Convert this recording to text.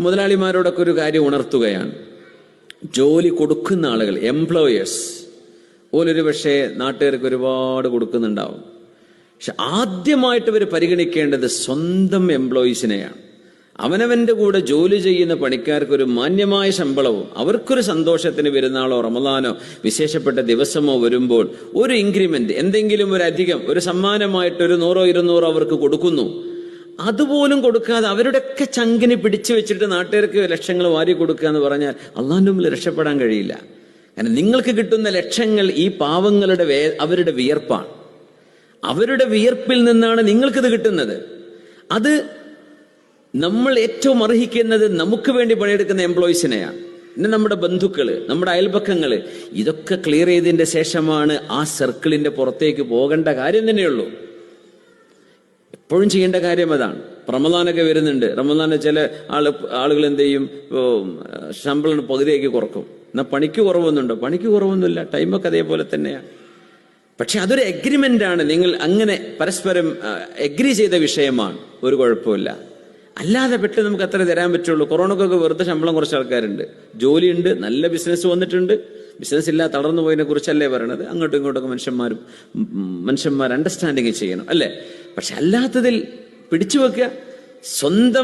മുതലാളിമാരോടൊക്കെ ഒരു കാര്യം ഉണർത്തുകയാണ്. ജോലി കൊടുക്കുന്ന ആളുകൾ, എംപ്ലോയേഴ്സ്, ഓലൊരു പക്ഷേ നാട്ടുകാർക്ക് ഒരുപാട് കൊടുക്കുന്നുണ്ടാവും. പക്ഷെ ആദ്യമായിട്ട് ഇവർ പരിഗണിക്കേണ്ടത് സ്വന്തം എംപ്ലോയീസിനെയാണ്. അവനവന്റെ കൂടെ ജോലി ചെയ്യുന്ന പണിക്കാർക്ക് ഒരു മാന്യമായ ശമ്പളവും അവർക്കൊരു സന്തോഷത്തിന് പെരുന്നാളോ റമദാനോ വിശേഷപ്പെട്ട ദിവസമോ വരുമ്പോൾ ഒരു ഇൻക്രിമെന്റ്, എന്തെങ്കിലും ഒരു അധികം, ഒരു സമ്മാനമായിട്ട് ഒരു 100 200 അവർക്ക് കൊടുക്കുന്നു. അതുപോലും കൊടുക്കാതെ അവരുടെയൊക്കെ ചങ്കിന് പിടിച്ചു വെച്ചിട്ട് നാട്ടുകാർക്ക് ലക്ഷങ്ങൾ വാരി കൊടുക്കുക എന്ന് പറഞ്ഞാൽ അള്ളാന്റെ മുമ്പിൽ രക്ഷപ്പെടാൻ കഴിയില്ല. കാരണം നിങ്ങൾക്ക് കിട്ടുന്ന ലക്ഷങ്ങൾ ഈ പാവങ്ങളുടെ അവരുടെ വിയർപ്പാണ്. അവരുടെ വിയർപ്പിൽ നിന്നാണ് നിങ്ങൾക്കിത് കിട്ടുന്നത്. അത് നമ്മൾ ഏറ്റവും അർഹിക്കുന്നത് നമുക്ക് വേണ്ടി പണിയെടുക്കുന്ന എംപ്ലോയീസിനെയാണ്. പിന്നെ നമ്മുടെ ബന്ധുക്കള്, നമ്മുടെ അയൽപക്കങ്ങള്, ഇതൊക്കെ ക്ലിയർ ചെയ്തതിന്റെ ശേഷമാണ് ആ സർക്കിളിന്റെ പുറത്തേക്ക് പോകേണ്ട കാര്യം തന്നെയുള്ളൂ. എപ്പോഴും ചെയ്യേണ്ട കാര്യം അതാണ്. റമദാനൊക്കെ വരുന്നുണ്ട്. റമദാന് ചില ആളുകൾ എന്ത് ചെയ്യും, ശമ്പളം പകുതിയാക്കി കുറക്കും. എന്നാൽ പണിക്ക് കുറവൊന്നുണ്ടോ? പണിക്ക് കുറവൊന്നുമില്ല, ടൈമൊക്കെ അതേപോലെ തന്നെയാണ്. പക്ഷെ അതൊരു എഗ്രിമെന്റ് ആണ്. നിങ്ങൾ അങ്ങനെ പരസ്പരം എഗ്രി ചെയ്ത വിഷയമാണ്, ഒരു കുഴപ്പമില്ല. അല്ലാതെ പെട്ടെന്ന് നമുക്ക് അത്ര തരാൻ പറ്റുള്ളൂ. കൊറോണക്കൊക്കെ വെറുതെ ശമ്പളം കുറച്ച് ആൾക്കാരുണ്ട്, ജോലിയുണ്ട്, നല്ല ബിസിനസ് വന്നിട്ടുണ്ട്. ബിസിനസ് ഇല്ല, തളർന്നു പോയതിനെ കുറിച്ചല്ലേ പറയണത്. അങ്ങോട്ടും ഇങ്ങോട്ടൊക്കെ മനുഷ്യന്മാർ അണ്ടർസ്റ്റാൻഡിങ് ചെയ്യണം, അല്ലേ? പക്ഷെ അല്ലാത്തതിൽ പിടിച്ചു വെക്കുക, സ്വന്തം